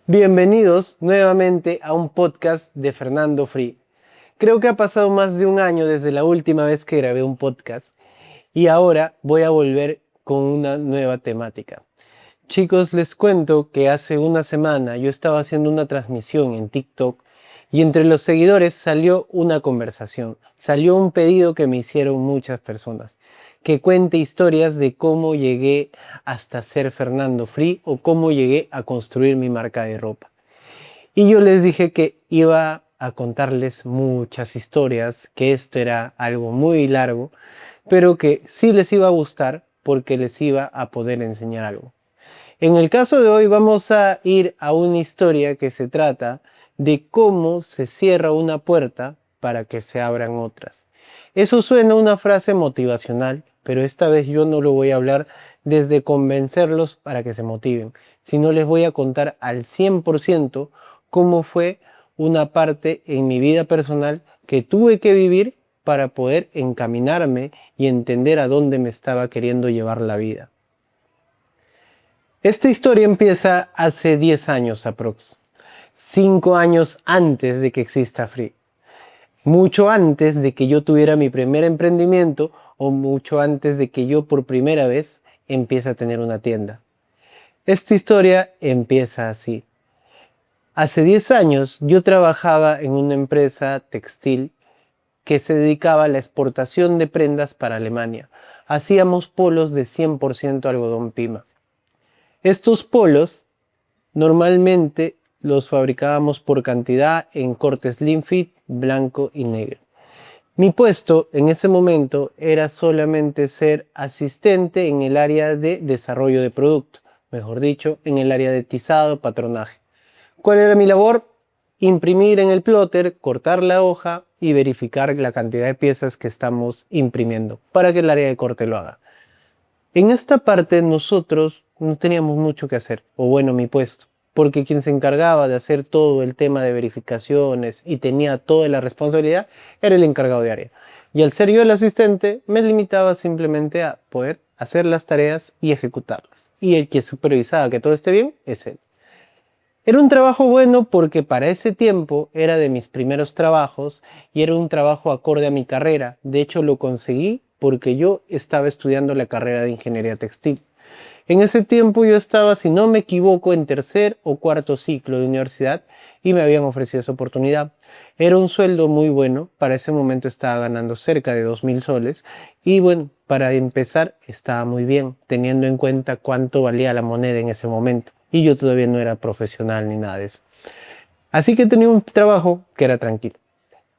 Bienvenidos nuevamente a un podcast de Fernando Free. Creo que ha pasado más de un año desde la última vez que grabé un podcast y ahora voy a volver con una nueva temática. Chicos, les cuento que hace una semana yo estaba haciendo una transmisión en TikTok y entre los seguidores salió una conversación, salió un pedido que me hicieron muchas personas, que cuente historias de cómo llegué hasta ser Fernando Free o cómo llegué a construir mi marca de ropa. Y yo les dije que iba a contarles muchas historias, que esto era algo muy largo, pero que sí les iba a gustar porque les iba a poder enseñar algo. En el caso de hoy vamos a ir a una historia que se trata de cómo se cierra una puerta para que se abran otras. Eso suena a una frase motivacional, pero esta vez yo no lo voy a hablar desde convencerlos para que se motiven, sino les voy a contar al 100% cómo fue una parte en mi vida personal que tuve que vivir para poder encaminarme y entender a dónde me estaba queriendo llevar la vida. Esta historia empieza hace 10 años aprox. 5 años antes de que exista Free. Mucho antes de que yo tuviera mi primer emprendimiento o mucho antes de que yo por primera vez empiece a tener una tienda. Esta historia empieza así. Hace 10 años yo trabajaba en una empresa textil que se dedicaba a la exportación de prendas para Alemania. Hacíamos polos de 100% algodón pima. Estos polos normalmente los fabricábamos por cantidad en corte slim fit, blanco y negro. Mi puesto en ese momento era solamente ser asistente en el área de desarrollo de producto, mejor dicho, en el área de tizado, patronaje. ¿Cuál era mi labor? Imprimir en el plotter, cortar la hoja y verificar la cantidad de piezas que estamos imprimiendo para que el área de corte lo haga. En esta parte nosotros no teníamos mucho que hacer, o bueno, mi puesto, porque quien se encargaba de hacer todo el tema de verificaciones y tenía toda la responsabilidad era el encargado de área. Y al ser yo el asistente, me limitaba simplemente a poder hacer las tareas y ejecutarlas. Y el que supervisaba que todo esté bien es él. Era un trabajo bueno porque para ese tiempo era de mis primeros trabajos y era un trabajo acorde a mi carrera. De hecho, lo conseguí porque yo estaba estudiando la carrera de ingeniería textil. En ese tiempo yo estaba, si no me equivoco, en tercer o cuarto ciclo de universidad y me habían ofrecido esa oportunidad. Era un sueldo muy bueno, para ese momento estaba ganando cerca de 2000 soles y bueno, para empezar estaba muy bien, teniendo en cuenta cuánto valía la moneda en ese momento. Y yo todavía no era profesional ni nada de eso. Así que tenía un trabajo que era tranquilo.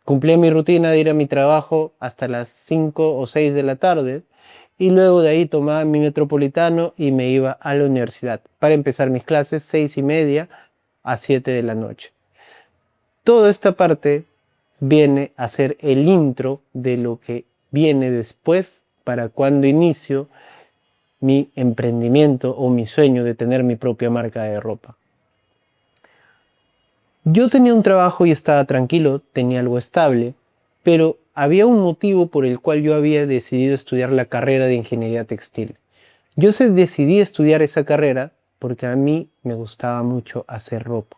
Cumplía mi rutina de ir a mi trabajo hasta las 5 o 6 de la tarde y luego de ahí tomaba mi metropolitano y me iba a la universidad para empezar mis clases 6:30 a 7 de la noche. Toda esta parte viene a ser el intro de lo que viene después para cuando inicio mi emprendimiento o mi sueño de tener mi propia marca de ropa. Yo tenía un trabajo y estaba tranquilo, tenía algo estable, pero había un motivo por el cual yo había decidido estudiar la carrera de ingeniería textil. Decidí estudiar esa carrera porque a mí me gustaba mucho hacer ropa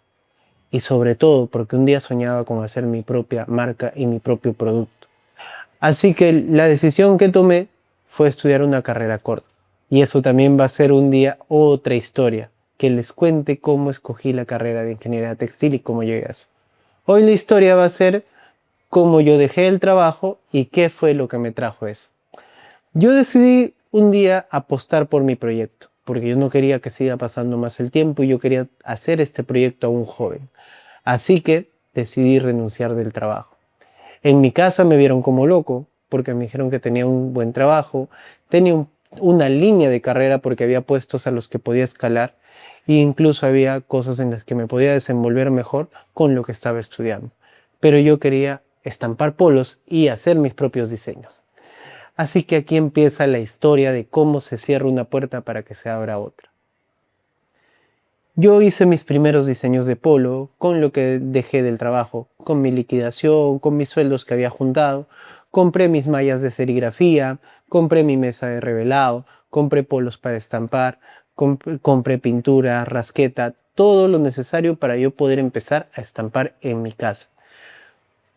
y sobre todo porque un día soñaba con hacer mi propia marca y mi propio producto. Así que la decisión que tomé fue estudiar una carrera corta. Y eso también va a ser un día otra historia, que les cuente cómo escogí la carrera de ingeniería textil y cómo llegué a eso. Hoy la historia va a ser cómo yo dejé el trabajo y qué fue lo que me trajo eso. Yo decidí un día apostar por mi proyecto, porque yo no quería que siga pasando más el tiempo y yo quería hacer este proyecto a un joven. Así que decidí renunciar del trabajo. En mi casa me vieron como loco porque me dijeron que tenía un buen trabajo, tenía una línea de carrera porque había puestos a los que podía escalar e incluso había cosas en las que me podía desenvolver mejor con lo que estaba estudiando. Pero yo quería estampar polos y hacer mis propios diseños. Así que aquí empieza la historia de cómo se cierra una puerta para que se abra otra. Yo hice mis primeros diseños de polo con lo que dejé del trabajo, con mi liquidación, con mis sueldos que había juntado. Compré mis mallas de serigrafía, compré mi mesa de revelado, compré polos para estampar, compré pintura, rasqueta, todo lo necesario para yo poder empezar a estampar en mi casa.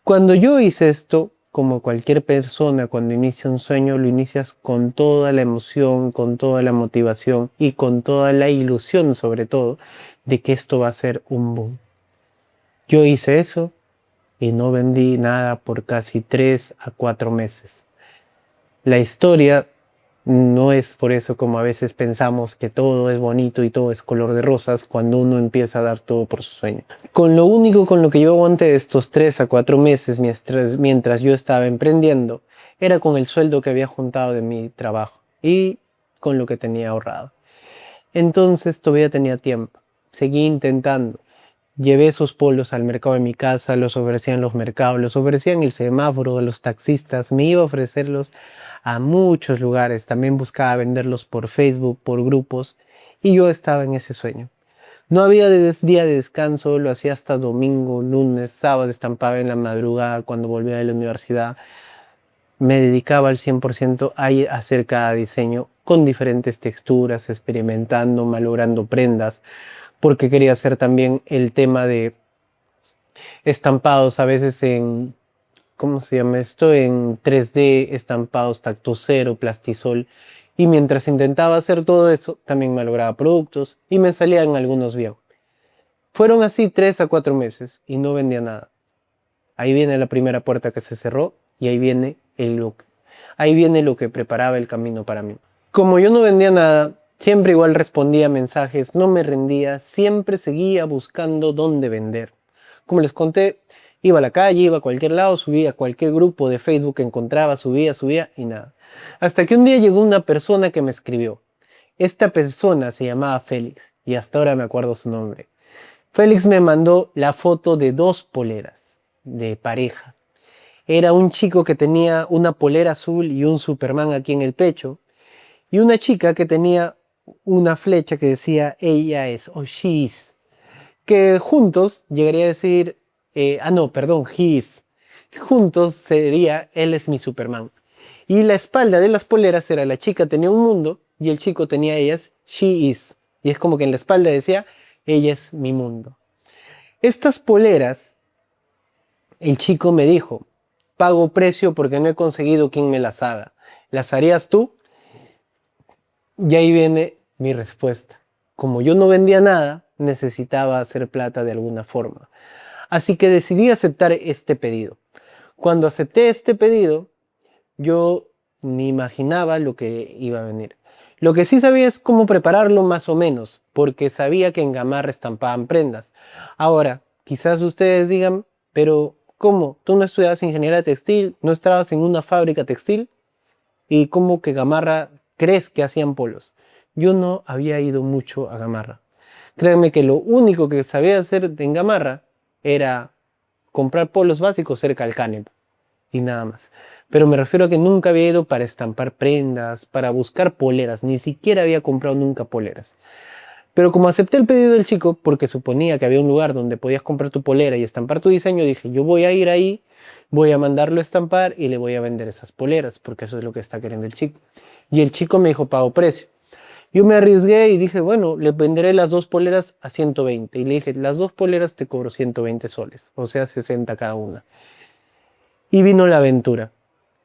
Cuando yo hice esto, como cualquier persona cuando inicia un sueño, lo inicias con toda la emoción, con toda la motivación y con toda la ilusión sobre todo de que esto va a ser un boom. Yo hice eso y no vendí nada por casi 3 a 4 meses. La historia no es por eso como a veces pensamos que todo es bonito y todo es color de rosas cuando uno empieza a dar todo por su sueño. Con lo único con lo que yo aguanté estos 3 a 4 meses mientras yo estaba emprendiendo era con el sueldo que había juntado de mi trabajo y con lo que tenía ahorrado. Entonces todavía tenía tiempo. Seguí intentando. Llevé esos polos al mercado de mi casa, los ofrecía en los mercados, los ofrecía en el semáforo de los taxistas, me iba a ofrecerlos a muchos lugares, también buscaba venderlos por Facebook, por grupos, y yo estaba en ese sueño. No había día de descanso, lo hacía hasta domingo, lunes, sábado, estampaba en la madrugada cuando volvía de la universidad. Me dedicaba al 100% a hacer cada diseño con diferentes texturas, experimentando, malogrando prendas, porque quería hacer también el tema de estampados a veces en, ¿cómo se llama esto? En 3D, estampados tacto cero, plastisol. Y mientras intentaba hacer todo eso, también malograba productos y me salían algunos bien. Fueron así 3 a 4 meses y no vendía nada. Ahí viene la primera puerta que se cerró y ahí viene el look. Ahí viene lo que preparaba el camino para mí. Como yo no vendía nada, siempre igual respondía mensajes, no me rendía, siempre seguía buscando dónde vender. Como les conté, iba a la calle, iba a cualquier lado, subía a cualquier grupo de Facebook que encontraba, subía y nada. Hasta que un día llegó una persona que me escribió. Esta persona se llamaba Félix y hasta ahora me acuerdo su nombre. Félix me mandó la foto de 2 poleras de pareja. Era un chico que tenía una polera azul y un Superman aquí en el pecho y una chica que tenía una flecha que decía ella es o she is, que juntos llegaría a decir, no, perdón, he is. Juntos sería él es mi Superman. Y la espalda de las poleras era la chica tenía un mundo y el chico tenía ellas, she is. Y es como que en la espalda decía, ella es mi mundo. Estas poleras, el chico me dijo, pago precio porque no he conseguido quien me las haga. ¿Las harías tú? Y ahí viene mi respuesta. Como yo no vendía nada, necesitaba hacer plata de alguna forma. Así que decidí aceptar este pedido. Cuando acepté este pedido, yo ni imaginaba lo que iba a venir. Lo que sí sabía es cómo prepararlo más o menos, porque sabía que en Gamarra estampaban prendas. Ahora, quizás ustedes digan, pero ¿cómo? ¿Tú no estudiabas ingeniería textil? ¿No estabas en una fábrica textil? ¿Y cómo que Gamarra crees que hacían polos? Yo no había ido mucho a Gamarra. Créanme que lo único que sabía hacer en Gamarra era comprar polos básicos cerca del Canep y nada más. Pero me refiero a que nunca había ido para estampar prendas, para buscar poleras, ni siquiera había comprado nunca poleras. Pero como acepté el pedido del chico, porque suponía que había un lugar donde podías comprar tu polera y estampar tu diseño, dije, yo voy a ir ahí, voy a mandarlo a estampar y le voy a vender esas poleras, porque eso es lo que está queriendo el chico. Y el chico me dijo, pago precio. Yo me arriesgué y dije, bueno, le venderé las 2 poleras a 120. Y le dije, las 2 poleras te cobro 120 soles, o sea, 60 cada una. Y vino la aventura.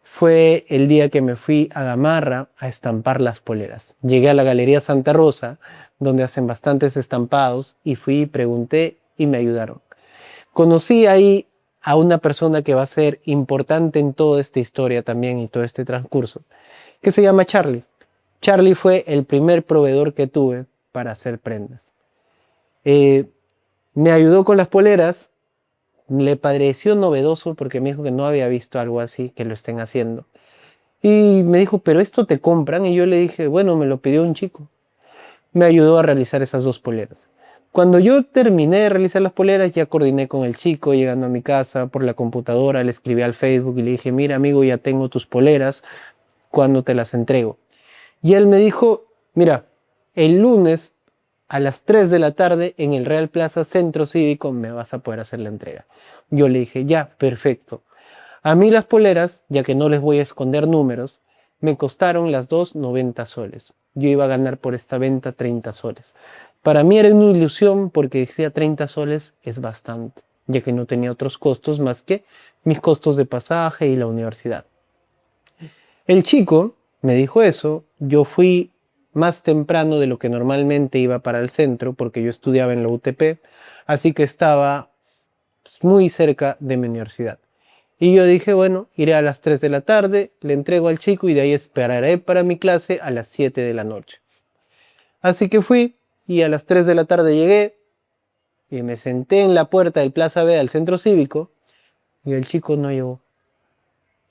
Fue el día que me fui a Gamarra a estampar las poleras. Llegué a la Galería Santa Rosa, donde hacen bastantes estampados, y fui, pregunté y me ayudaron. Conocí ahí a una persona que va a ser importante en toda esta historia también y todo este transcurso, que se llama Charlie. Charlie fue el primer proveedor que tuve para hacer prendas. Me ayudó con las poleras, le pareció novedoso porque me dijo que no había visto algo así, que lo estén haciendo. Y me dijo, pero esto te compran. Y yo le dije, bueno, me lo pidió un chico. Me ayudó a realizar esas 2 poleras. Cuando yo terminé de realizar las poleras, ya coordiné con el chico, llegando a mi casa por la computadora, le escribí al Facebook y le dije, mira amigo, ya tengo tus poleras, ¿cuándo te las entrego? Y él me dijo, mira, el lunes a las 3 de la tarde en el Real Plaza Centro Cívico me vas a poder hacer la entrega. Yo le dije, ya, perfecto. A mí las poleras, ya que no les voy a esconder números, me costaron las 2 90 soles. Yo iba a ganar por esta venta 30 soles. Para mí era una ilusión porque decía 30 soles es bastante, ya que no tenía otros costos más que mis costos de pasaje y la universidad. El chico me dijo eso, yo fui más temprano de lo que normalmente iba para el centro porque yo estudiaba en la UTP, así que estaba muy cerca de mi universidad. Y yo dije, bueno, iré a las 3 de la tarde, le entrego al chico y de ahí esperaré para mi clase a las 7 de la noche. Así que fui y a las 3 de la tarde llegué y me senté en la puerta del Plaza B al centro cívico y el chico no llegó.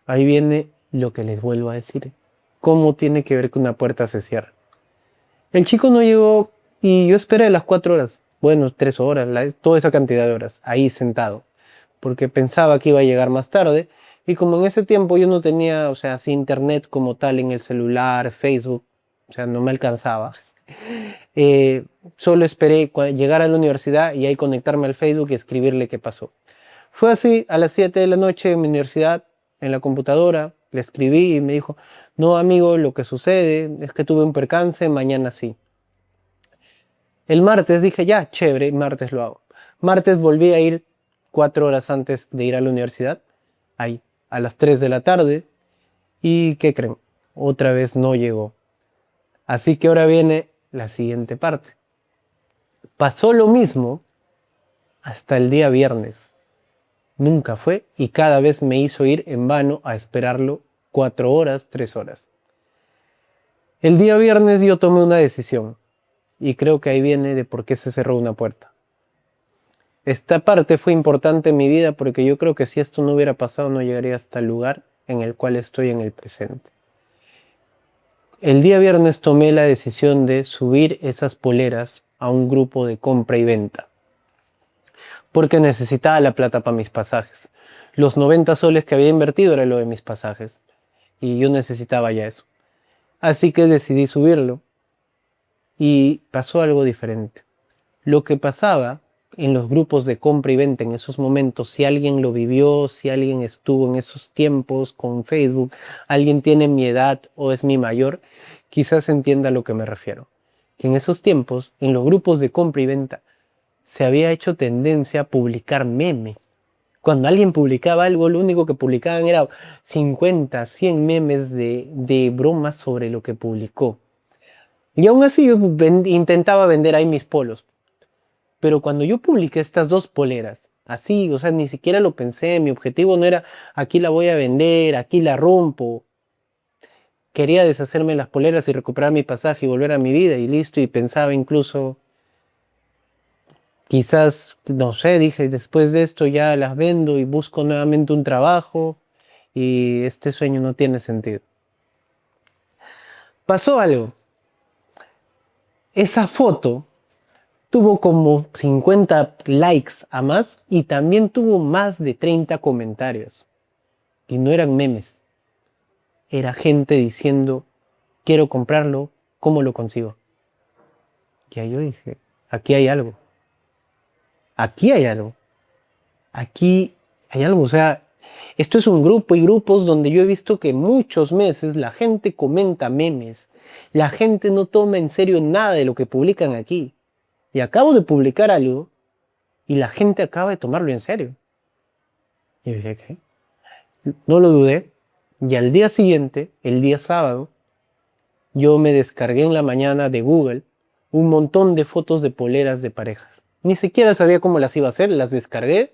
Ahí viene lo que les vuelvo a decir. ¿Cómo tiene que ver que una puerta se cierra? El chico no llegó y yo esperé las 4 horas. Bueno, 3 horas, toda esa cantidad de horas, ahí sentado. Porque pensaba que iba a llegar más tarde. Y como en ese tiempo yo no tenía, o sea, así internet como tal en el celular, Facebook, o sea, no me alcanzaba. Solo esperé llegar a la universidad y ahí conectarme al Facebook y escribirle qué pasó. Fue así, a las 7 de la noche en mi universidad, en la computadora, le escribí y me dijo, no amigo, lo que sucede es que tuve un percance, mañana sí. El martes dije, ya, chévere, martes lo hago. Martes volví a ir 4 horas antes de ir a la universidad, ahí, a las 3 de la tarde, y ¿qué creen? Otra vez no llegó. Así que ahora viene la siguiente parte. Pasó lo mismo hasta el día viernes. Nunca fue y cada vez me hizo ir en vano a esperarlo 4 horas, 3 horas. El día viernes yo tomé una decisión y creo que ahí viene de por qué se cerró una puerta. Esta parte fue importante en mi vida porque yo creo que si esto no hubiera pasado no llegaría hasta el lugar en el cual estoy en el presente. El día viernes tomé la decisión de subir esas poleras a un grupo de compra y venta porque necesitaba la plata para mis pasajes. Los 90 soles que había invertido era lo de mis pasajes y yo necesitaba ya eso. Así que decidí subirlo y pasó algo diferente. Lo que pasaba en los grupos de compra y venta en esos momentos, si alguien lo vivió, si alguien estuvo en esos tiempos con Facebook, alguien tiene mi edad o es mi mayor, quizás entienda a lo que me refiero. Que en esos tiempos, en los grupos de compra y venta, se había hecho tendencia a publicar memes. Cuando alguien publicaba algo, lo único que publicaban era 50, 100 memes de bromas sobre lo que publicó. Y aún así yo intentaba vender ahí mis polos. Pero cuando yo publiqué estas dos poleras, así, o sea, ni siquiera lo pensé, mi objetivo no era aquí la voy a vender, aquí la rompo. Quería deshacerme de las poleras y recuperar mi pasaje y volver a mi vida y listo. Y pensaba incluso, quizás, no sé, dije, después de esto ya las vendo y busco nuevamente un trabajo y este sueño no tiene sentido. Pasó algo. Esa foto tuvo como 50 likes a más y también tuvo más de 30 comentarios. Y no eran memes. Era gente diciendo, quiero comprarlo, ¿cómo lo consigo? Y ahí yo dije, aquí hay algo. Aquí hay algo. Aquí hay algo. O sea, esto es un grupo y grupos donde yo he visto que muchos meses la gente comenta memes. La gente no toma en serio nada de lo que publican aquí. Y acabo de publicar algo y la gente acaba de tomarlo en serio. Y yo dije, ¿qué? No lo dudé. Y al día siguiente, el día sábado, yo me descargué en la mañana de Google un montón de fotos de poleras de parejas. Ni siquiera sabía cómo las iba a hacer, las descargué,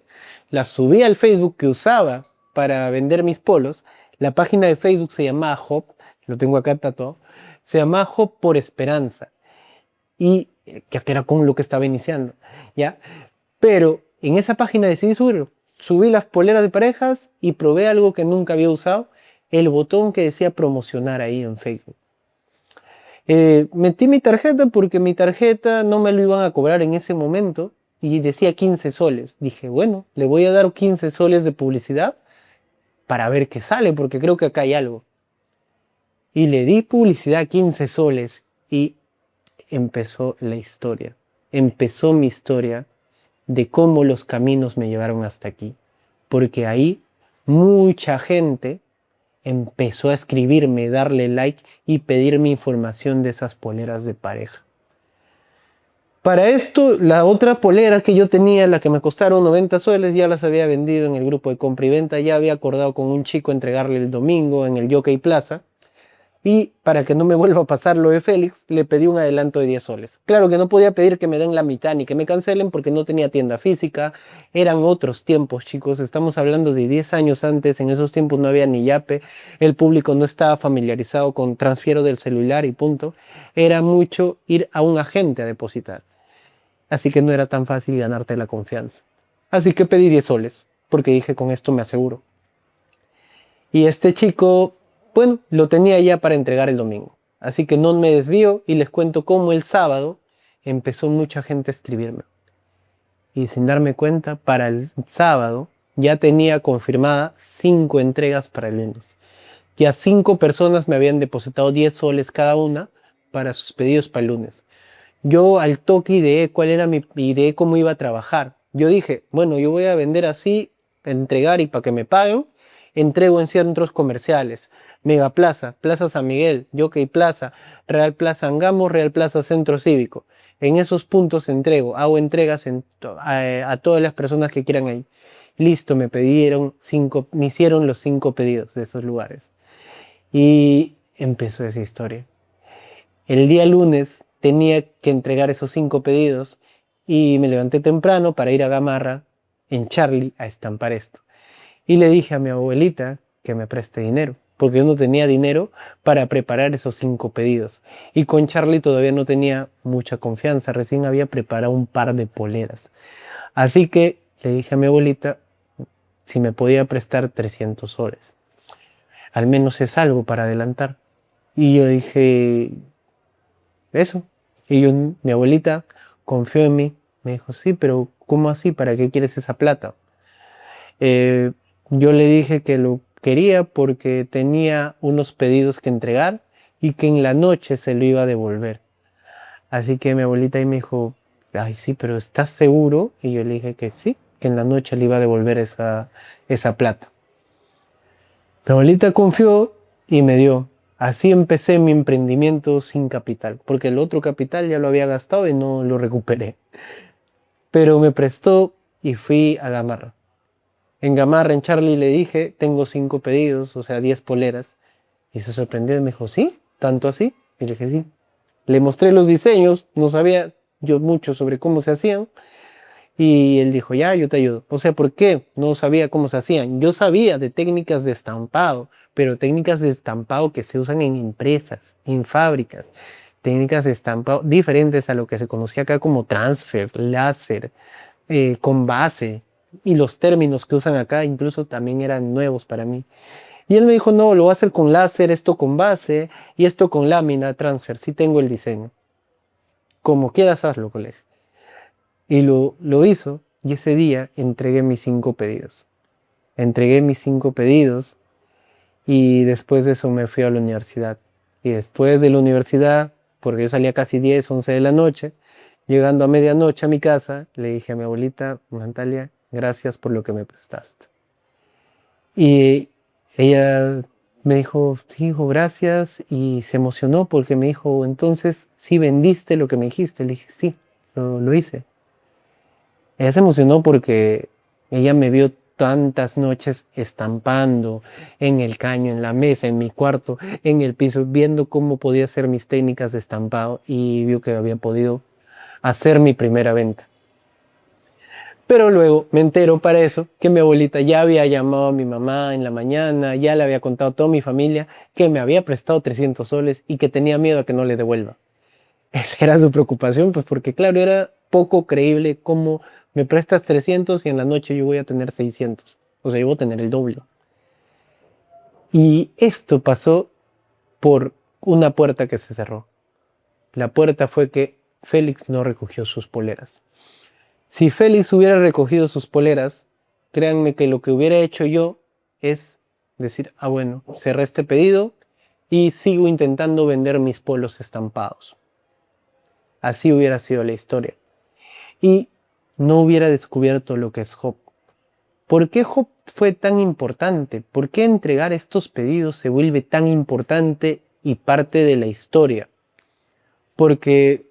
las subí al Facebook que usaba para vender mis polos. La página de Facebook se llamaba Hop, lo tengo acá tatuado, se llamaba Hop por Esperanza. Y que era con lo que estaba iniciando, ¿ya? Pero en esa página decidí subirlo. Subí las poleras de parejas y probé algo que nunca había usado, el botón que decía promocionar ahí en Facebook. Metí mi tarjeta porque mi tarjeta no me lo iban a cobrar en ese momento y decía 15 soles. Dije, bueno, le voy a dar 15 soles de publicidad para ver qué sale porque creo que acá hay algo. Y le di publicidad 15 soles y empezó la historia. Empezó mi historia de cómo los caminos me llevaron hasta aquí. Porque ahí mucha gente empezó a escribirme, darle like y pedirme información de esas poleras de pareja. Para esto, la otra polera que yo tenía, la que me costaron 90 soles, ya las había vendido en el grupo de compra y venta. Ya había acordado con un chico entregarle el domingo en el Jockey Plaza. Y para que no me vuelva a pasar lo de Félix, le pedí un adelanto de 10 soles. Claro que no podía pedir que me den la mitad ni que me cancelen porque no tenía tienda física. Eran otros tiempos, chicos. Estamos hablando de 10 años antes. En esos tiempos no había ni Yape. El público no estaba familiarizado con transfiero del celular y punto. Era mucho ir a un agente a depositar. Así que no era tan fácil ganarte la confianza. Así que pedí 10 soles porque dije con esto me aseguro. Y este chico, bueno, lo tenía ya para entregar el domingo. Así que no me desvío y les cuento cómo el sábado empezó mucha gente a escribirme. Y sin darme cuenta, para el sábado ya tenía confirmada 5 entregas para el lunes. Ya 5 personas me habían depositado 10 soles cada una para sus pedidos para el lunes. Yo al toque ideé cuál era mi idea, cómo iba a trabajar. Yo dije, bueno, yo voy a vender así, entregar y para que me paguen, entrego en centros comerciales. Mega Plaza, Plaza San Miguel, Jockey Plaza, Real Plaza Angamo, Real Plaza Centro Cívico. En esos puntos entrego, hago entregas a todas las personas que quieran ahí. Listo, me hicieron los 5 pedidos de esos lugares. Y empezó esa historia. El día lunes tenía que entregar esos 5 pedidos y me levanté temprano para ir a Gamarra en Charlie a estampar esto. Y le dije a mi abuelita que me preste dinero, porque yo no tenía dinero para preparar esos 5 pedidos. Y con Charlie todavía no tenía mucha confianza, recién había preparado un par de poleras. Así que le dije a mi abuelita si me podía prestar 300 soles. Al menos es algo para adelantar. Y yo dije, eso. Y mi abuelita confió en mí. Me dijo, sí, pero ¿cómo así? ¿Para qué quieres esa plata? Eh, yo le dije que lo quería porque tenía unos pedidos que entregar y que en la noche se lo iba a devolver. Así que mi abuelita ahí me dijo, ay, sí, pero ¿estás seguro? Y yo le dije que sí, que en la noche le iba a devolver esa plata. Mi abuelita confió y me dio. Así empecé mi emprendimiento sin capital, porque el otro capital ya lo había gastado y no lo recuperé. Pero me prestó y fui a Gamarra. En Gamarra, en Charlie, le dije, tengo 5 pedidos, o sea, 10 poleras. Y se sorprendió y me dijo, ¿sí? ¿Tanto así? Y le dije, sí. Le mostré los diseños, no sabía yo mucho sobre cómo se hacían. Y él dijo, ya, yo te ayudo. O sea, ¿por qué? No sabía cómo se hacían. Yo sabía de técnicas de estampado, pero técnicas de estampado que se usan en empresas, en fábricas. Técnicas de estampado diferentes a lo que se conocía acá como transfer, láser, con base. Y los términos que usan acá incluso también eran nuevos para mí. Y él me dijo, no, lo voy a hacer con láser, esto con base y esto con lámina transfer. Sí tengo el diseño. Como quieras hazlo, colega. Y lo hizo y ese día entregué mis 5 pedidos. Entregué mis 5 pedidos y después de eso me fui a la universidad. Y después de la universidad, porque yo salía casi 10, 11 de la noche, llegando a medianoche a mi casa, le dije a mi abuelita, Natalia, gracias por lo que me prestaste. Y ella me dijo, sí, hijo, gracias. Y se emocionó porque me dijo, entonces, ¿sí vendiste lo que me dijiste? Le dije, sí, lo hice. Ella se emocionó porque ella me vio tantas noches estampando en el caño, en la mesa, en mi cuarto, en el piso, viendo cómo podía hacer mis técnicas de estampado y vio que había podido hacer mi primera venta. Pero luego me entero para eso que mi abuelita ya había llamado a mi mamá en la mañana, ya le había contado a toda mi familia que me había prestado 300 soles y que tenía miedo a que no le devuelva. Esa era su preocupación, pues porque claro, era poco creíble cómo me prestas 300 y en la noche yo voy a tener 600. O sea, yo voy a tener el doble. Y esto pasó por una puerta que se cerró. La puerta fue que Félix no recogió sus poleras. Si Félix hubiera recogido sus poleras, créanme que lo que hubiera hecho yo es decir, ah bueno, cerré este pedido y sigo intentando vender mis polos estampados. Así hubiera sido la historia. Y no hubiera descubierto lo que es Hop. ¿Por qué Hop fue tan importante? ¿Por qué entregar estos pedidos se vuelve tan importante y parte de la historia? Porque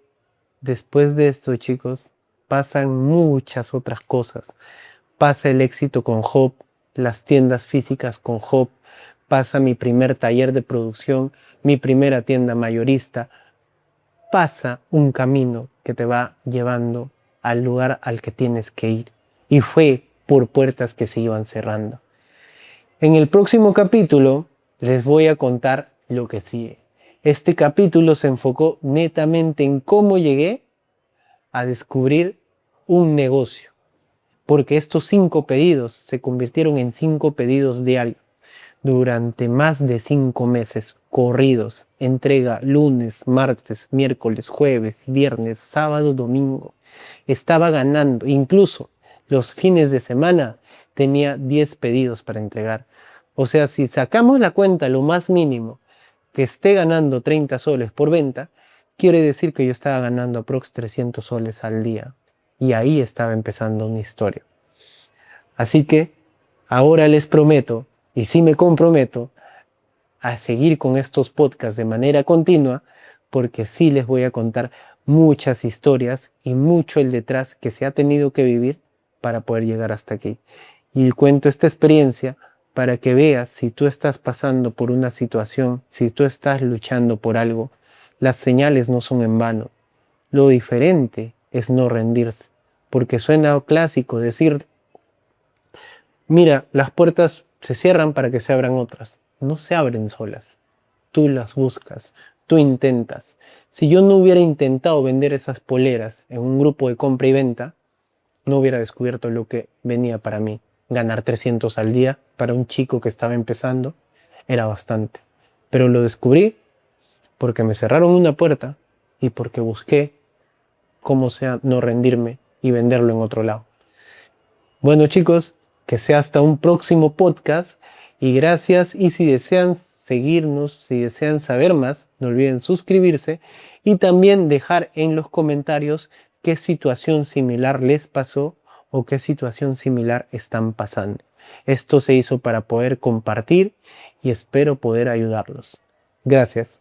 Después de esto, chicos, pasan muchas otras cosas. Pasa el éxito con Job, las tiendas físicas con Job, pasa mi primer taller de producción, mi primera tienda mayorista. Pasa un camino que te va llevando al lugar al que tienes que ir. Y fue por puertas que se iban cerrando. En el próximo capítulo les voy a contar lo que sigue. Este capítulo se enfocó netamente en cómo llegué a descubrir un negocio, porque estos 5 pedidos se convirtieron en 5 pedidos diarios durante más de 5 meses corridos. Entrega lunes, martes, miércoles, jueves, viernes, sábado, domingo. Estaba ganando, incluso los fines de semana tenía 10 pedidos para entregar. O sea, si sacamos la cuenta lo más mínimo, que esté ganando 30 soles por venta, quiere decir que yo estaba ganando aprox 300 soles al día. Y ahí estaba empezando una historia. Así que ahora les prometo, y sí me comprometo, a seguir con estos podcasts de manera continua, porque sí les voy a contar muchas historias y mucho el detrás que se ha tenido que vivir para poder llegar hasta aquí. Y cuento esta experiencia para que veas si tú estás pasando por una situación, si tú estás luchando por algo, las señales no son en vano. Lo diferente es no rendirse, porque suena clásico decir, mira, las puertas se cierran para que se abran otras. No se abren solas. Tú las buscas, tú intentas. Si yo no hubiera intentado vender esas poleras en un grupo de compra y venta, no hubiera descubierto lo que venía para mí. Ganar 300 al día para un chico que estaba empezando era bastante. Pero lo descubrí porque me cerraron una puerta y porque busqué cómo sea no rendirme y venderlo en otro lado. Bueno, chicos, que sea hasta un próximo podcast y gracias. Y si desean seguirnos, si desean saber más, no olviden suscribirse y también dejar en los comentarios qué situación similar les pasó o qué situación similar están pasando. Esto se hizo para poder compartir y espero poder ayudarlos. Gracias.